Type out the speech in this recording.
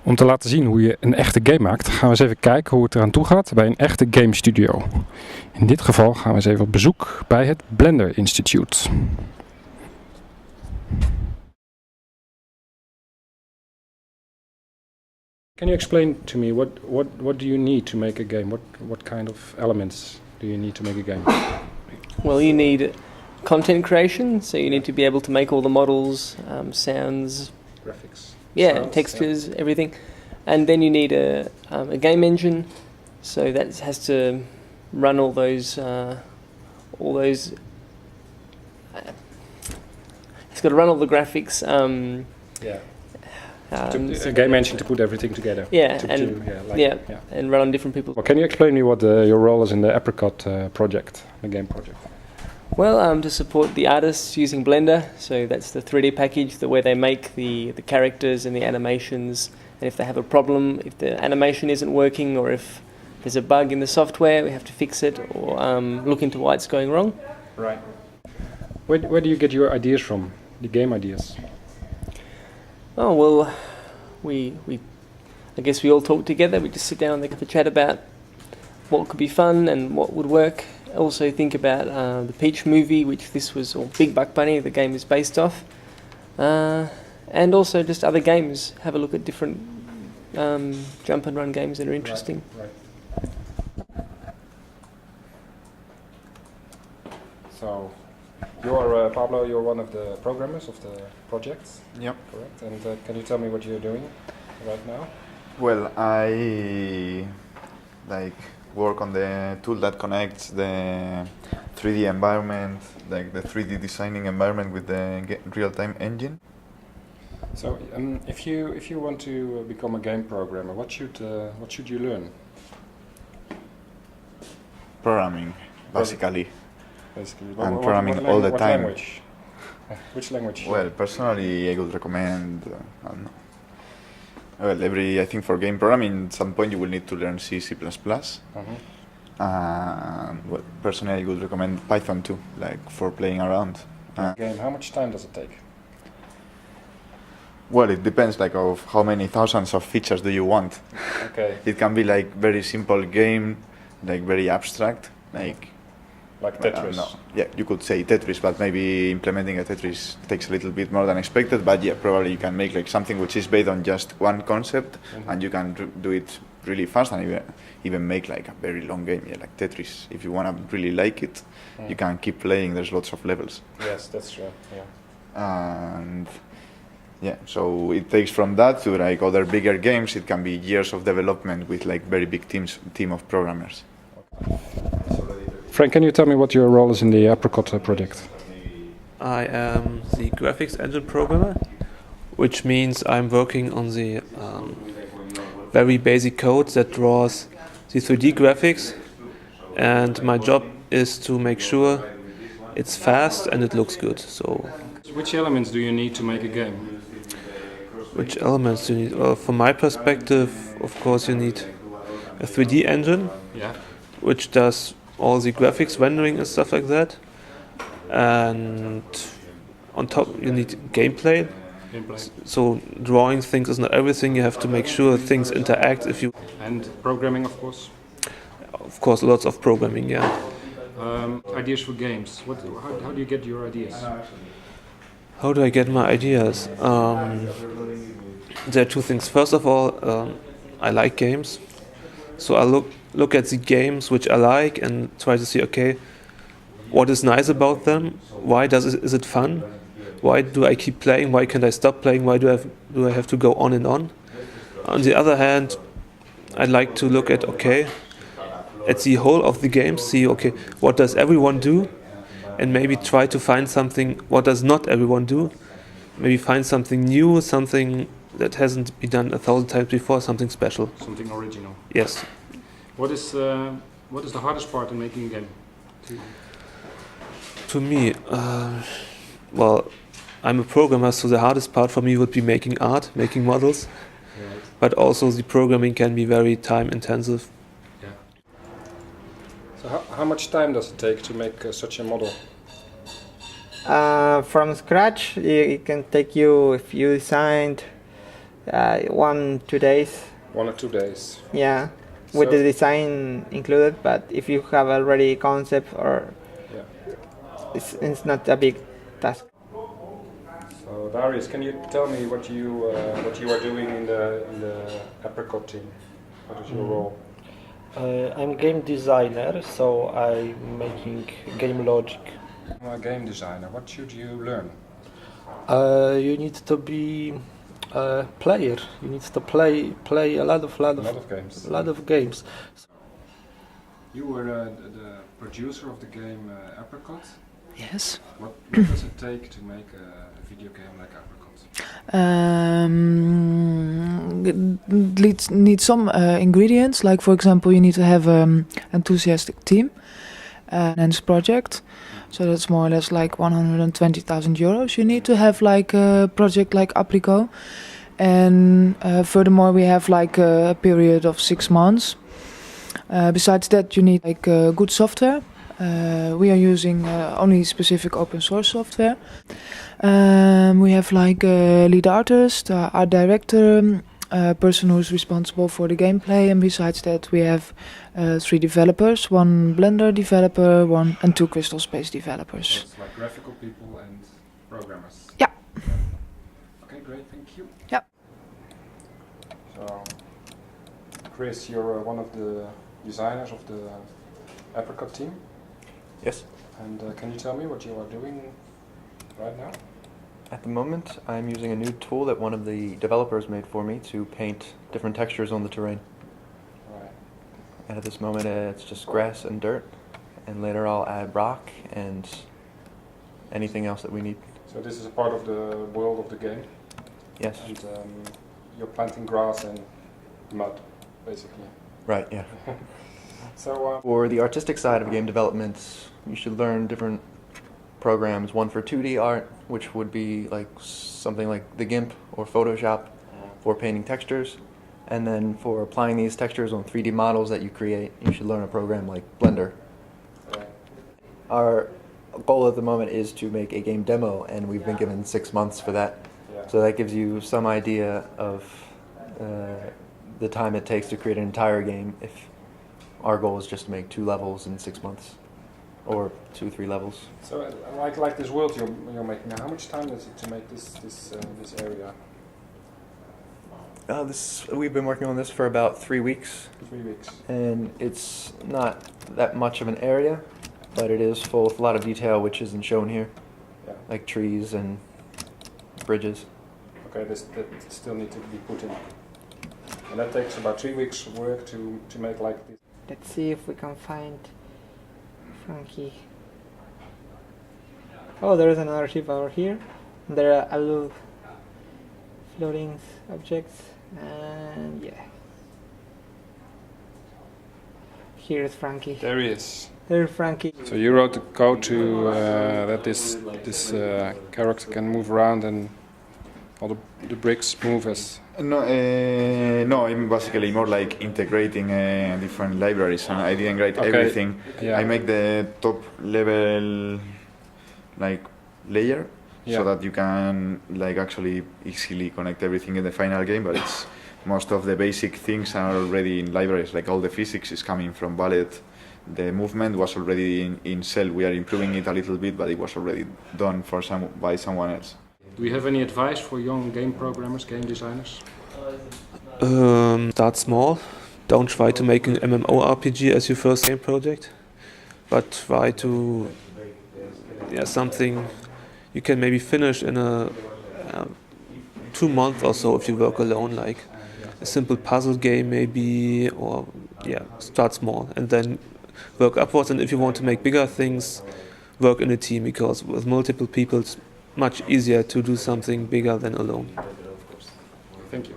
Om te laten zien hoe je een echte game maakt, gaan we eens even kijken hoe het eraan toe gaat bij een echte game studio. In dit geval gaan we eens even op bezoek bij het Blender Institute. Can you explain to me what do you need to make a game? What kind of elements do you need to make a game? Well, you need content creation, so you need to be able to make all the models, sounds, Graphics. yeah, Sounds, textures, yeah. Everything. And then you need a game engine, so that has to run all those. It's got to run all the graphics. A game engine to put everything together. Yeah, and run on different people's. Well, can you explain me what your role is in the Apricot project, the game project? Well, to support the artists using Blender, so that's the 3D package where they make the characters and the animations, and if they have a problem, if the animation isn't working or if there's a bug in the software, we have to fix it or look into why it's going wrong. Right. Where do you get your ideas from, the game ideas? Oh, well, I guess we all talk together, we just sit down and have a chat about what could be fun and what would work. Also think about the Peach movie, which this was, or Big Buck Bunny, the game is based off. And also just other games, have a look at different jump and run games that are interesting. Right. So, you're Pablo, you're one of the programmers of the project. Yep. Correct. And can you tell me what you're doing right now? Well, I work on the tool that connects the 3D environment, like the 3D designing environment with the real-time engine. So, if you want to become a game programmer, what should you learn? Programming, basically. And what programming all the time. Language? Which language? Well, personally, I would recommend. I don't know. Well, I think for game programming, at some point you will need to learn C, C++. Well, personally, I would recommend Python too, like for playing around. Game. How much time does it take? Well, it depends, like, of how many thousands of features do you want. Okay. It can be like very simple game, like very abstract, like Tetris. No. Yeah, you could say Tetris, but maybe implementing a Tetris takes a little bit more than expected. But yeah, probably you can make like something which is based on just one concept, and you can do it really fast, and even make like a very long game. Yeah, like Tetris. If you want to really like it, you can keep playing. There's lots of levels. Yes, that's true. Yeah. And yeah, so it takes from that to like other bigger games. It can be years of development with like very big team of programmers. Frank, can you tell me what your role is in the Apricot project? I am the graphics engine programmer, which means I'm working on the very basic code that draws the 3D graphics, and my job is to make sure it's fast and it looks good. So, which elements do you need to make a game? Which elements do you need? Well, from my perspective, of course, you need a 3D engine, which does all the graphics rendering and stuff like that, and on top you need gameplay. So drawing things is not everything. You have to make sure things interact. And programming, of course. Of course, lots of programming. Yeah. Ideas for games. How do you get your ideas? How do I get my ideas? There are two things. First of all, I like games, so I look at the games which I like and try to see, okay, what is nice about them? Why is it fun? Why do I keep playing? Why can't I stop playing? Why do I have to go on and on? On the other hand, I'd like to look at the whole of the game, see, okay, what does everyone do? And maybe try to find something, what does not everyone do? Maybe find something new, something that hasn't been done 1,000 times before, something special. Something original. Yes. What is the hardest part in making a game? To me, well, I'm a programmer, so the hardest part for me would be making art, making models. Right. But also the programming can be very time intensive. Yeah. So how much time does it take to make such a model? From scratch, it can take you, if you designed 1-2 days. 1 or 2 days. Yeah, with So- the design included. But if you have already concept, or Yeah. it's not a big task. So Darius, can you tell me what you are doing in the Apricot team? What is your role? I'm game designer, so I'm making game logic. I'm a game designer. What should you learn? You need to be a player. You need to play a lot of games. You were the producer of the game Apricot. Yes. What does it take to make a video game like Apricot? Need some ingredients, like for example you need to have enthusiastic team and this project, so that's more or less like 120,000 euros you need to have like a project like Apricot. And furthermore we have like a period of 6 months. Besides that you need like good software. We are using only specific open source software. We have like a lead artist, art director, a person who's responsible for the gameplay, and besides that we have 3 developers, 1 Blender developer, 1 and 2 Crystal Space developers. So it's like graphical people and programmers. Yeah. Okay, great, thank you. Yeah. So, Chris, you're one of the designers of the Apricot team. Yes. And can you tell me what you are doing right now? At the moment, I'm using a new tool that one of the developers made for me to paint different textures on the terrain. Right. And at this moment, it's just grass and dirt. And later I'll add rock and anything else that we need. So this is a part of the world of the game. Yes. And you're planting grass and mud, basically. Right, yeah. So For the artistic side of game development, you should learn different programs. One for 2D art, which would be like something like the GIMP or Photoshop for painting textures. And then for applying these textures on 3D models that you create, you should learn a program like Blender. Our goal at the moment is to make a game demo, and we've been given 6 months for that. yeah. So that gives you some idea of the time it takes to create an entire game if our goal is just to make 2 levels in 6 months, or 2-3 levels. So like this world you're making now, how much time does it to make this area? We've been working on this for about 3 weeks, 3 weeks. and it's not that much of an area, but it is full with a lot of detail which isn't shown here, Yeah. like trees and bridges. Okay, that still need to be put in. And that takes about 3 weeks work to make like this. Let's see if we can find Frankie. Oh, there is another ship over here. There are a little floating objects, and yeah. Here's Frankie. There he is. There's Frankie. So you wrote the code to that this character can move around and all the bricks move as. No, I'm basically more like integrating different libraries, and I didn't write Okay. everything. Yeah. I make the top level like layer Yeah. so that you can like actually easily connect everything in the final game. But it's most of the basic things are already in libraries. Like all the physics is coming from Ballet. The movement was already in Cell. We are improving it a little bit, but it was already done by someone else. Do you have any advice for young game programmers, game designers? Start small. Don't try to make an MMORPG as your first game project, but try to something you can maybe finish in a 2 months or so if you work alone, like a simple puzzle game maybe, or start small and then work upwards. And if you want to make bigger things, work in a team, because with multiple people it's much easier to do something bigger than alone. Thank you.